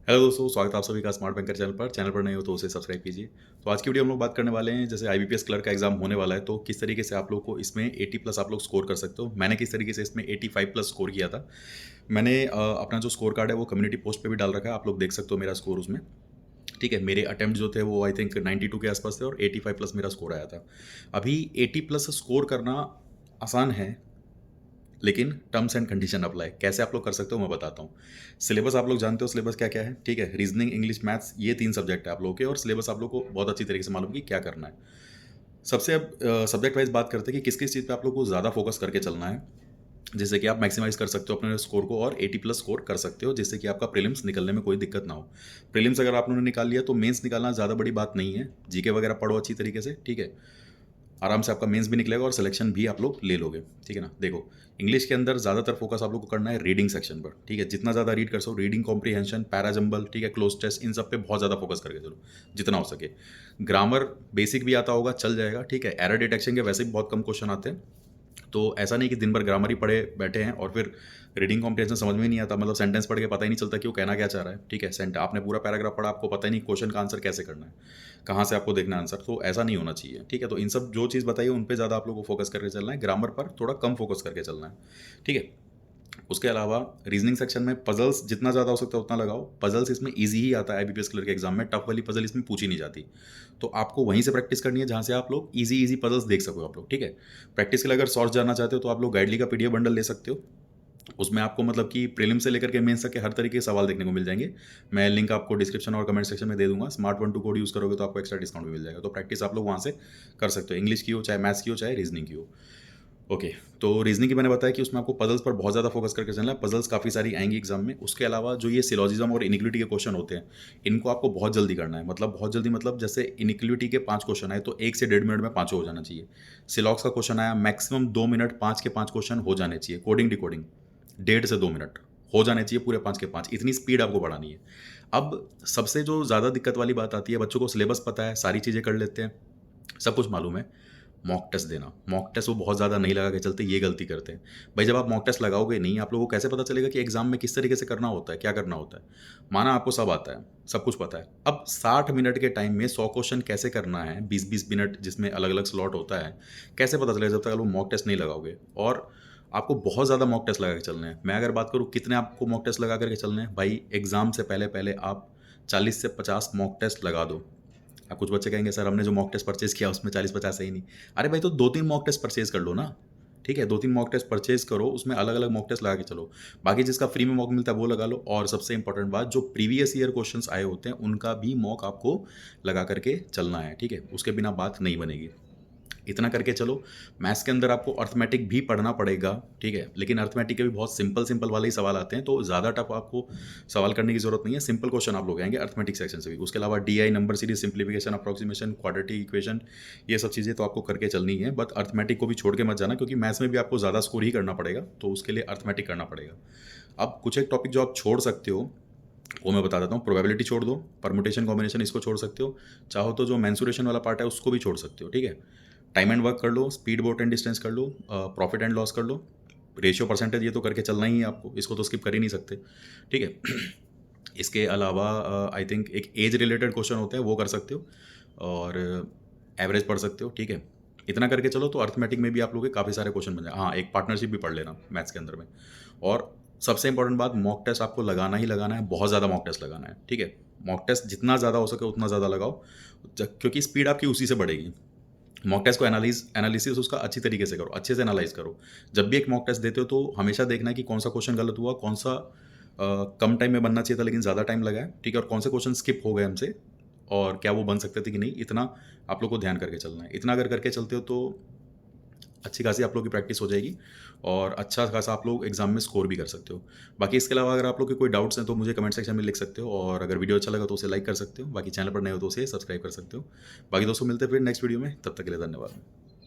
Hello दोस्तों, स्वागत है आप सभी का स्मार्ट बैंकर चैनल पर नए हो तो उसे सब्सक्राइब कीजिए। तो आज की वीडियो हम लोग बात करने वाले हैं, जैसे आईबीपीएस क्लर्क का एग्जाम होने वाला है तो किस तरीके से आप लोग को इसमें 80 प्लस आप लोग स्कोर कर सकते हो। मैंने किस तरीके से इसमें 85 प्लस स्कोर किया था। मैंने अपना जो स्कोर कार्ड है वो कम्युनिटी पोस्ट पे भी डाल रखा है, आप लोग देख सकते हो मेरा स्कोर उसमें। ठीक है, मेरे अटेम्प्ट जो थे वो आई थिंक 92 के आसपास थे और 85 प्लस मेरा स्कोर आया था। अभी 80 प्लस स्कोर करना आसान है, लेकिन टर्म्स एंड कंडीशन अप्लाई कैसे आप लोग कर सकते हो मैं बताता हूँ। सिलेबस आप लोग जानते हो सिलेबस क्या क्या है, ठीक है। रीजनिंग, इंग्लिश, मैथ्स, ये 3 सब्जेक्ट है आप लोगों के, और सिलेबस आप लोग को बहुत अच्छी तरीके से मालूम कि क्या करना है। सबसे अब सब्जेक्ट वाइज बात करते हैं कि किस किस चीज़ पे आप लोग को ज़्यादा फोकस करके चलना है, जिससे कि आप मैक्सिमाइज कर सकते हो अपने स्कोर को और 80 प्लस स्कोर कर सकते हो, जिससे कि आपका प्रीलिम्स निकलने में कोई दिक्कत ना हो। प्रीलिम्स अगर आप लोगों ने निकाल लिया तो मेंस निकालना ज़्यादा बड़ी बात नहीं है। जीके वगैरह पढ़ो अच्छी तरीके से, ठीक है। आराम से आपका मेंस भी निकलेगा और सिलेक्शन भी आप लोग ले लोगे, ठीक है ना। देखो, इंग्लिश के अंदर ज़्यादातर फोकस आप लोग को करना है रीडिंग सेक्शन पर, ठीक है। जितना ज़्यादा रीड कर सको, रीडिंग कॉम्प्रीहेंशन, पैराजम्बल, ठीक है, क्लोज टेस्ट, इन सब पे बहुत ज़्यादा फोकस करके चलो जितना हो सके। ग्रामर बेसिक भी आता होगा, चल जाएगा, ठीक है। एरर डिटेक्शन के वैसे भी बहुत कम क्वेश्चन आते हैं, तो ऐसा नहीं कि दिन भर ग्रामर ही पढ़े बैठे हैं और फिर रीडिंग कॉम्प्रिहेंशन समझ में नहीं आता, मतलब सेंटेंस पढ़ के पता ही नहीं चलता कि वो कहना क्या चाह रहा है, ठीक है। आपने पूरा पैराग्राफ पढ़ा, आपको पता ही नहीं क्वेश्चन का आंसर कैसे करना है, कहाँ से आपको देखना है आंसर। तो ऐसा नहीं होना चाहिए, ठीक है। तो इन सब जो चीज़ बताइए उन पे ज़्यादा आप लोग को फोकस करके चलना है, ग्रामर पर थोड़ा कम फोकस करके चलना है, ठीक है। उसके अलावा रीजनिंग सेक्शन में पजल्स जितना ज़्यादा हो सकता है उतना लगाओ। पजल्स इसमें इजी ही आता है, आईबीपीएस क्लर्क के एग्जाम में टफ वाली पजल इसमें पूछी नहीं जाती। तो आपको वहीं से प्रैक्टिस करनी है जहाँ से आप लोग इजी इजी पजल्स देख सको आप लोग, ठीक है। प्रैक्टिस के लिए अगर सोर्स जानना चाहते हो तो आप लोग गाइडली का पीडीएफ बंडल ले सकते हो। उसमें आपको मतलब कि प्रीलिम से लेकर के मेंस तक के हर तरीके के सवाल देखने को मिल जाएंगे। मैं लिंक आपको डिस्क्रिप्शन और कमेंट सेक्शन में दे दूंगा। स्मार्ट 12 कोड यूज़ करोगे तो आपको एक्स्ट्रा डिस्काउंट भी मिल जाएगा। तो प्रैक्टिस आप लोग वहाँ से कर सकते हो, इंग्लिश की हो, चाहे मैथ्स की हो, चाहे रीजनिंग की हो। ओके, तो रीजनिंग की मैंने बताया कि उसमें आपको पजल्स पर बहुत ज़्यादा फोकस करके चलना है। पजल्स काफ़ी सारी आएंगी एग्जाम में। उसके अलावा जो ये सिलॉजिज्म और इनिक्विटी के क्वेश्चन होते हैं, इनको आपको बहुत जल्दी करना है। मतलब बहुत जल्दी, मतलब जैसे इनिक्विटी के 5 क्वेश्चन आए तो 1 से 1.5 मिनट में पाँचों हो जाना चाहिए। सिलॉक्स का क्वेश्चन आया, मैक्सिमम 2 मिनट 5 के 5 क्वेश्चन हो जाने चाहिए। कोडिंग डिकोडिंग 1.5 से 2 मिनट हो जाने चाहिए पूरे 5 के 5। इतनी स्पीड आपको बढ़ानी है। अब सबसे जो ज़्यादा दिक्कत वाली बात आती है, बच्चों को सिलेबस पता है, सारी चीज़ें कर लेते हैं, सब कुछ मालूम है, मॉक टेस्ट देना। मॉक टेस्ट वो बहुत ज़्यादा नहीं लगा के चलते, ये गलती करते हैं। भाई जब आप मॉक टेस्ट लगाओगे नहीं, आप लोगों को कैसे पता चलेगा कि एग्जाम में किस तरीके से करना होता है, क्या करना होता है। माना आपको सब आता है, सब कुछ पता है, अब 60 मिनट के टाइम में 100 क्वेश्चन कैसे करना है, 20-20 मिनट जिसमें अलग अलग स्लॉट होता है, कैसे पता चलेगा जब तक आप मॉक टेस्ट नहीं लगाओगे। और आपको बहुत ज़्यादा मॉक टेस्ट लगा के चलने हैं। मैं अगर बात करूँ कितने आपको मॉक टेस्ट लगा करके चलने हैं, भाई एग्जाम से पहले पहले आप 40 से 50 मॉक टेस्ट लगा दो। अब कुछ बच्चे कहेंगे सर हमने जो मॉक टेस्ट परचेज़ किया उसमें 40-50 है ही नहीं। अरे भाई तो 2-3 मॉक टेस्ट परचेज़ कर लो ना, ठीक है। 2-3 मॉक टेस्ट परचेज़ करो, उसमें अलग-अलग मॉक टेस्ट लगा के चलो। बाकी जिसका फ्री में मॉक मिलता है वो लगा लो, और सबसे इंपॉर्टेंट बात, जो प्रीवियस ईयर क्वेश्चंस आए होते हैं उनका भी मॉक आपको लगा करके चलना है, ठीक है। उसके बिना बात नहीं बनेगी। इतना करके चलो। मैथ्स के अंदर आपको अर्थमेटिक भी पढ़ना पड़ेगा, ठीक है, लेकिन अर्थमेटिक के भी बहुत सिंपल सिंपल वाले ही सवाल आते हैं, तो ज़्यादा टफ आपको सवाल करने की जरूरत नहीं है। सिंपल क्वेश्चन आप लोग आएंगे अर्थमेटिक सेक्शन से भी। उसके अलावा DI, number series, simplification, approximation, quadratic equation, ये सब चीज़ें तो आपको करके चलनी है। बट अर्थमेटिक को भी छोड़ के मत जाना, क्योंकि मैथ्स में भी आपको ज़्यादा स्कोर ही करना पड़ेगा, तो उसके लिए अर्थमेटिक करना पड़ेगा। अब कुछ एक टॉपिक जो आप छोड़ सकते हो वो मैं बता देता हूँ। प्रोबेबिलिटी छोड़ दो, परमुटेशन कॉम्बिनेशन इसको छोड़ सकते हो, चाहो तो जो मेंसुरेशन वाला पार्ट है उसको भी छोड़ सकते हो, ठीक है। टाइम एंड वर्क कर लो, स्पीड, बोट एंड डिस्टेंस कर लो, प्रॉफिट एंड लॉस कर लो, रेशियो, परसेंटेज, ये तो करके चलना ही है आपको, इसको तो स्किप कर ही नहीं सकते, ठीक है। इसके अलावा आई थिंक एक एज रिलेटेड क्वेश्चन होते हैं वो कर सकते हो, और एवरेज पढ़ सकते हो, ठीक है। इतना करके चलो तो अर्थमेटिक में भी आप लोग के काफ़ी सारे क्वेश्चन बन जाए। हाँ, एक पार्टनरशिप भी पढ़ लेना मैथ्स के अंदर में। और सबसे इंपॉर्टेंट बात, मॉक टेस्ट आपको लगाना ही लगाना है, बहुत ज़्यादा मॉक टेस्ट लगाना है, ठीक है। मॉक टेस्ट जितना ज़्यादा हो सके उतना ज़्यादा लगाओ, क्योंकि स्पीड आपकी उसी से बढ़ेगी। मॉक टेस्ट को एनालिसिस उसका अच्छी तरीके से करो, अच्छे से एनालाइज करो। जब भी एक मॉक टेस्ट देते हो तो हमेशा देखना कि कौन सा क्वेश्चन गलत हुआ, कौन सा कम टाइम में बनना चाहिए था लेकिन ज़्यादा टाइम लगा है, ठीक है, और कौन से क्वेश्चन स्किप हो गए हमसे, और क्या वो बन सकते थे कि नहीं। इतना आप लोग को ध्यान करके चलना है। इतना अगर करके चलते हो तो अच्छी खासी आप लोग की प्रैक्टिस हो जाएगी, और अच्छा खासा आप लोग एग्जाम में स्कोर भी कर सकते हो। बाकी इसके अलावा अगर आप लोग के कोई डाउट्स हैं तो मुझे कमेंट सेक्शन में लिख सकते हो, और अगर वीडियो अच्छा लगा तो उसे लाइक कर सकते हो। बाकी चैनल पर नए हो तो उसे सब्सक्राइब कर सकते हो। बाकी दोस्तों मिलते हैं फिर नेक्स्ट वीडियो में, तब तक के लिए धन्यवाद।